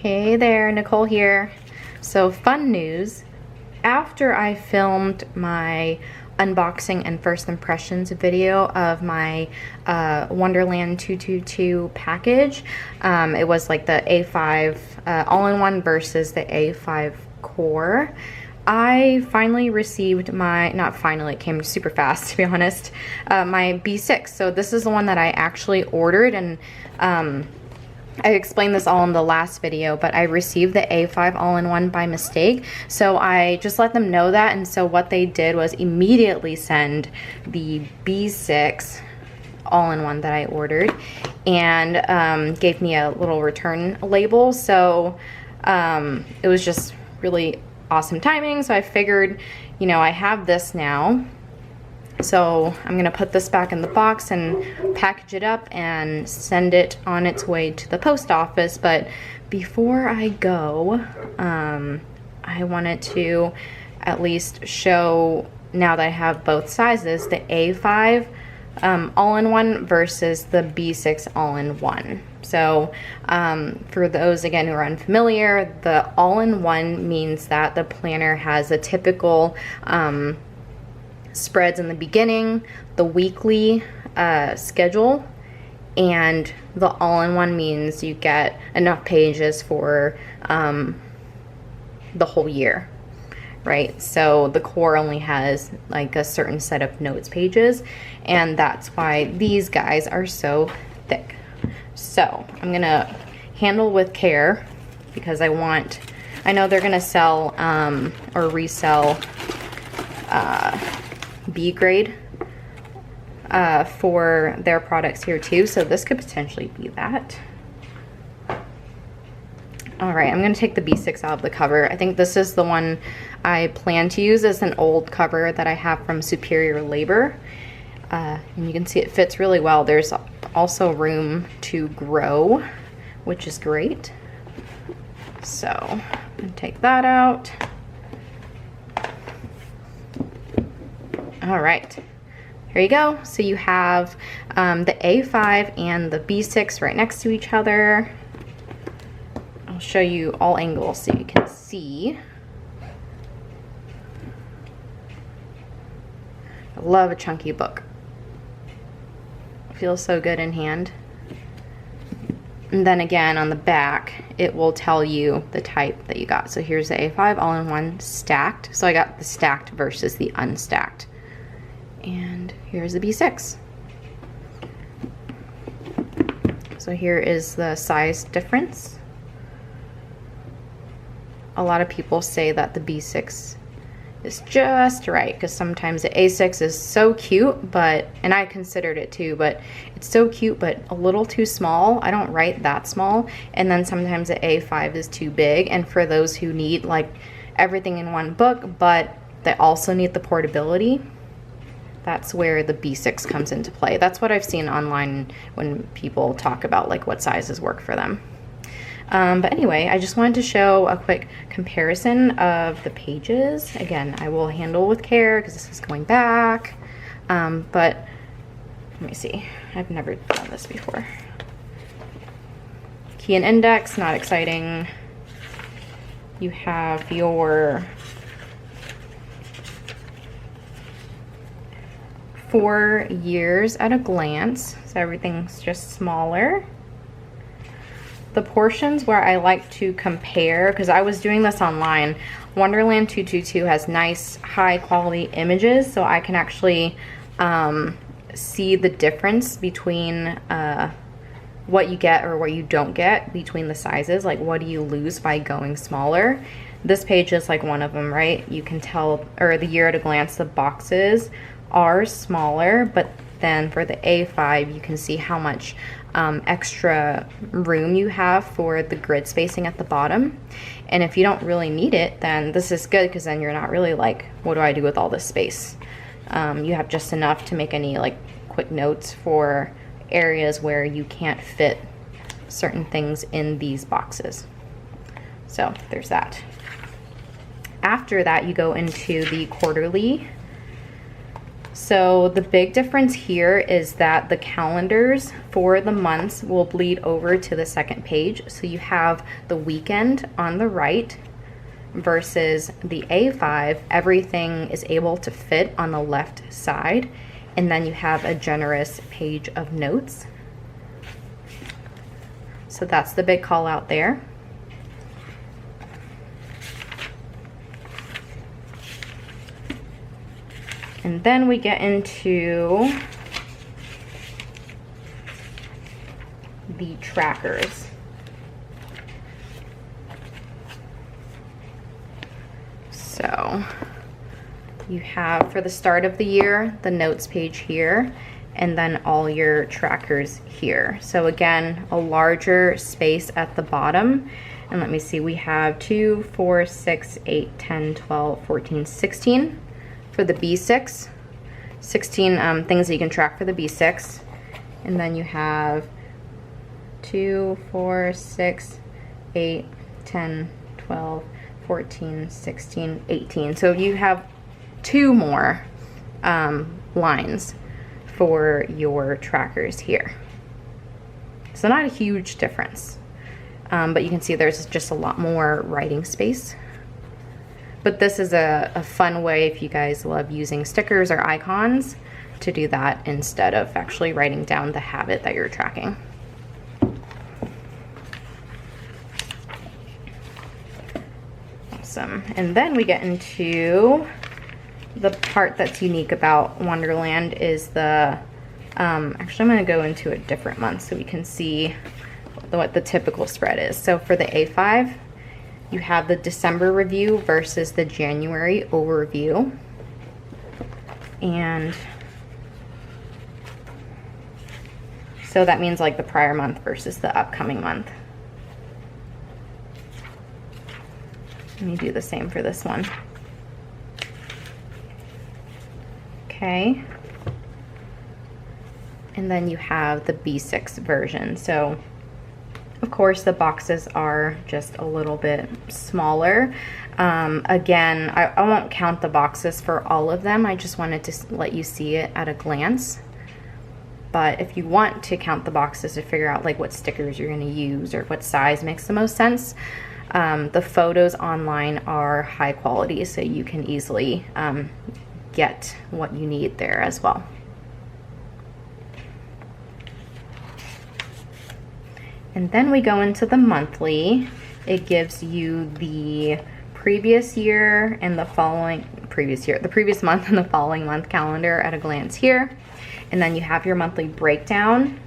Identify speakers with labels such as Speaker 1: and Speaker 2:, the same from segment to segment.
Speaker 1: Hey there, Nicole here. So fun news, after I filmed my unboxing and first impressions video of my Wonderland 222 package, it was like the A5 all-in-one versus the A5 core. I finally received my, not finally, it came super fast to be honest, my B6. So this is the one that I actually ordered, and I explained this all in the last video, but I received the A5 all-in-one by mistake. So I just let them know that, and so what they did was immediately send the B6 all-in-one that I ordered, and gave me a little return label. So it was just really awesome timing. So I figured, you know, I have this now, so I'm gonna put this back in the box and package it up and send it on its way to the post office. But before I go, I wanted to at least show, now that I have both sizes, the A5 all-in-one versus the B6 all-in-one. So for those again who are unfamiliar, the all-in-one means that the planner has a typical spreads in the beginning, the weekly schedule, and the all-in-one means you get enough pages for the whole year, right? So the core only has like a certain set of notes pages, and that's why these guys are so thick. So I'm gonna handle with care, because I know they're gonna sell or resell B grade for their products here too, so this could potentially be that. All right, I'm gonna take the B6 out of the cover. I think this is the one I plan to use as an old cover that I have from Superior Labor, and you can see it fits really well. There's also room to grow, which is great. So I'm gonna take that out. All right, here you go. So you have the A5 and the B6 right next to each other. I'll show you all angles so you can see. I love a chunky book. It feels so good in hand. And then again on the back, it will tell you the type that you got. So here's the A5 all-in-one stacked. So I got the stacked versus the unstacked. And here's the B6. So here is the size difference. A lot of people say that the B6 is just right, because sometimes the A6 is so cute, but, and I considered it too, but it's so cute but a little too small. I don't write that small. And then sometimes the A5 is too big, and for those who need like everything in one book but they also need the portability, that's where the B6 comes into play. That's what I've seen online when people talk about like what sizes work for them. But anyway, I just wanted to show a quick comparison of the pages. Again, I will handle with care because this is going back. But let me see, I've never done this before. Key and index, not exciting. You have your 4 years at a glance, so everything's just smaller. The portions where I like to compare, because I was doing this online, Wonderland 222 has nice high quality images, so I can actually see the difference between what you get or what you don't get between the sizes. Like, what do you lose by going smaller? This page is like one of them, right? You can tell, or the year at a glance, the boxes are smaller, but then for the A5 you can see how much extra room you have for the grid spacing at the bottom. And if you don't really need it, then this is good, because then you're not really like, what do I do with all this space? You have just enough to make any like quick notes for areas where you can't fit certain things in these boxes. So there's that. After that, you go into the quarterly So the big difference here is that the calendars for the months will bleed over to the second page. So you have the weekend on the right versus the A5, everything is able to fit on the left side. And then you have a generous page of notes. So that's the big call out there. And then we get into the trackers. So you have, for the start of the year, the notes page here, and then all your trackers here. So again, a larger space at the bottom. And let me see, we have 2, 4, 6, 8, 10, 12, 14, 16 for the B6. 16 things that you can track for the B6. And then you have 2, 4, 6, 8, 10, 12, 14, 16, 18. So you have 2 more lines for your trackers here. So not a huge difference, but you can see there's just a lot more writing space. But this is a fun way, if you guys love using stickers or icons, to do that instead of actually writing down the habit that you're tracking. Awesome. And then we get into the part that's unique about Wonderland is the, actually I'm going to go into a different month so we can see what the typical spread is. So for the A5, you have the December review versus the January overview. And so that means like the prior month versus the upcoming month. Let me do the same for this one. Okay. And then you have the B6 version. So of course the boxes are just a little bit smaller. Again, I won't count the boxes for all of them. I just wanted to let you see it at a glance. But if you want to count the boxes to figure out like what stickers you're going to use or what size makes the most sense, the photos online are high quality, so you can easily get what you need there as well. And then we go into the monthly. It gives you the previous year and the previous month and the following month calendar at a glance here. And then you have your monthly breakdown.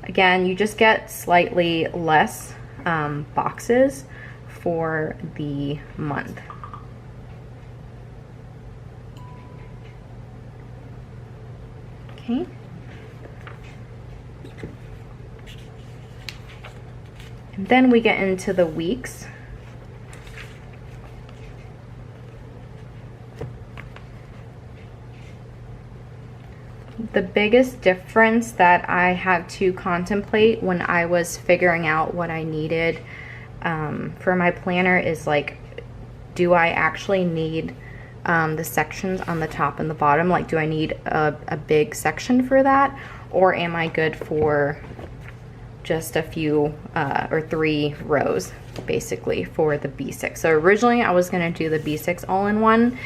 Speaker 1: Again, you just get slightly less boxes for the month. Okay. And then we get into the weeks. The biggest difference that I had to contemplate when I was figuring out what I needed for my planner is like, do I actually need the sections on the top and the bottom? Like, do I need a big section for that? Or am I good for just a few or 3 rows basically for the B6? So originally I was going to do the B6 all-in-one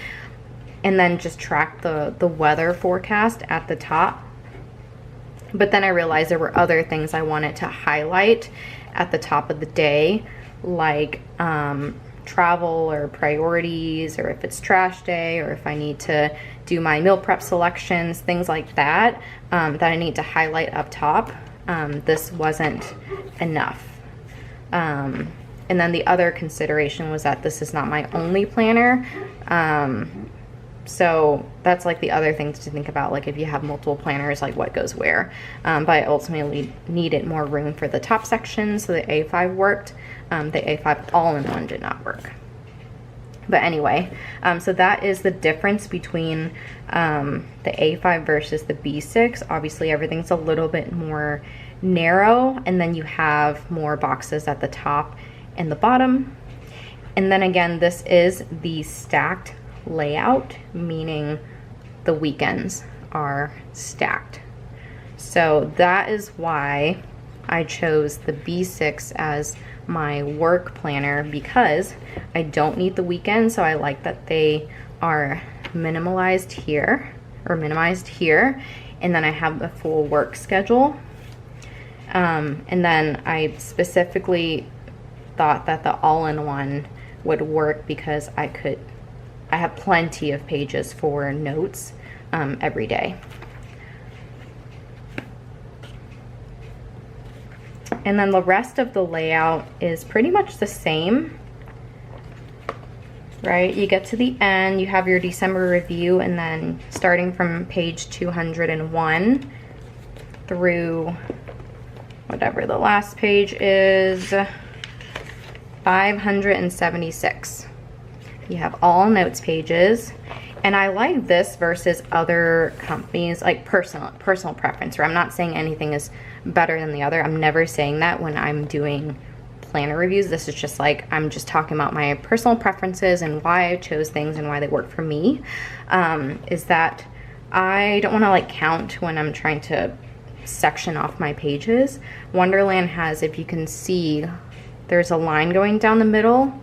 Speaker 1: and then just track the weather forecast at the top. But then I realized there were other things I wanted to highlight at the top of the day, like travel or priorities, or if it's trash day, or if I need to do my meal prep selections, things like that, that I need to highlight up top. This wasn't enough. And then the other consideration was that this is not my only planner. So that's like the other things to think about, like if you have multiple planners, like what goes where. But I ultimately needed more room for the top section, so the A5 worked. The A5 all-in-one did not work. But anyway, so that is the difference between the A5 versus the B6. Obviously everything's a little bit more narrow, and then you have more boxes at the top and the bottom. And then again, this is the stacked layout, meaning the weekends are stacked. So that is why I chose the B6 as my work planner, because I don't need the weekends. So I like that they are minimized here, and then I have a full work schedule. And then I specifically thought that the all-in-one would work because I have plenty of pages for notes every day. And then the rest of the layout is pretty much the same, right? You get to the end, you have your December review, and then starting from page 201 through whatever the last page is, 576. You have all notes pages. And I like this versus other companies, like personal preference, where I'm not saying anything is better than the other. I'm never saying that when I'm doing planner reviews. This is just like, I'm just talking about my personal preferences and why I chose things and why they work for me. Is that I don't want to like count when I'm trying to section off my pages. Wonderland has, if you can see, there's a line going down the middle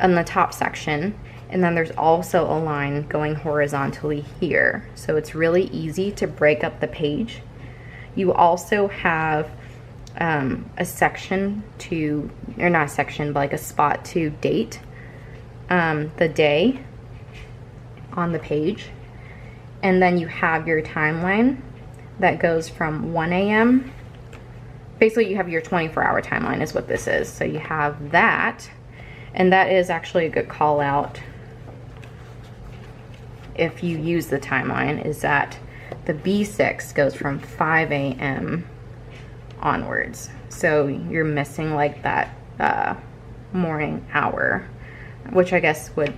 Speaker 1: on the top section. And then there's also a line going horizontally here. So it's really easy to break up the page. You also have a section to, or not a section, but like a spot to date the day on the page. And then you have your timeline that goes from 1 a.m. Basically, you have your 24-hour timeline is what this is. So you have that, and that is actually a good call out if you use the timeline, is that the B6 goes from 5 a.m. onwards. So you're missing like that morning hour, which I guess would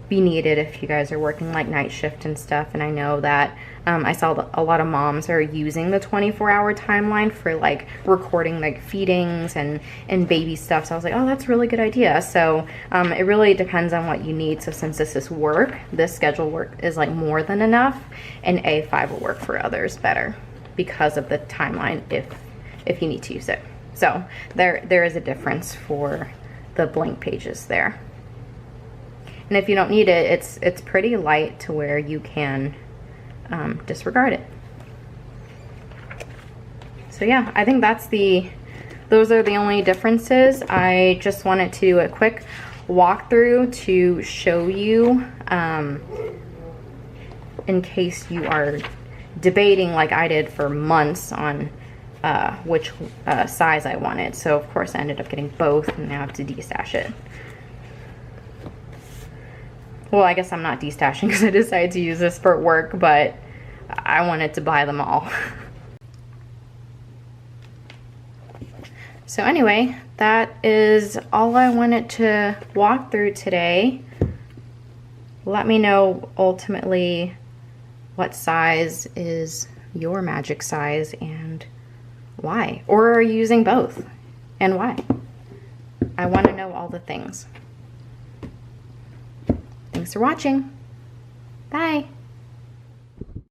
Speaker 1: be needed if you guys are working like night shift and stuff. And I know that I saw a lot of moms are using the 24-hour timeline for like recording like feedings and baby stuff. So I was like, oh, that's a really good idea. So it really depends on what you need. So since this is work, this schedule work is like more than enough, and A5 will work for others better because of the timeline if you need to use it. So there is a difference for the blank pages there. And if you don't need it, it's pretty light to where you can disregard it. So yeah, I think those are the only differences. I just wanted to do a quick walkthrough to show you in case you are debating like I did for months on which size I wanted. So of course I ended up getting both, and now I have to destash it. Well, I guess I'm not destashing because I decided to use this for work, but I wanted to buy them all. So anyway, that is all I wanted to walk through today. Let me know ultimately what size is your magic size and why. Or are you using both and why? I want to know all the things. Thanks for watching. Bye.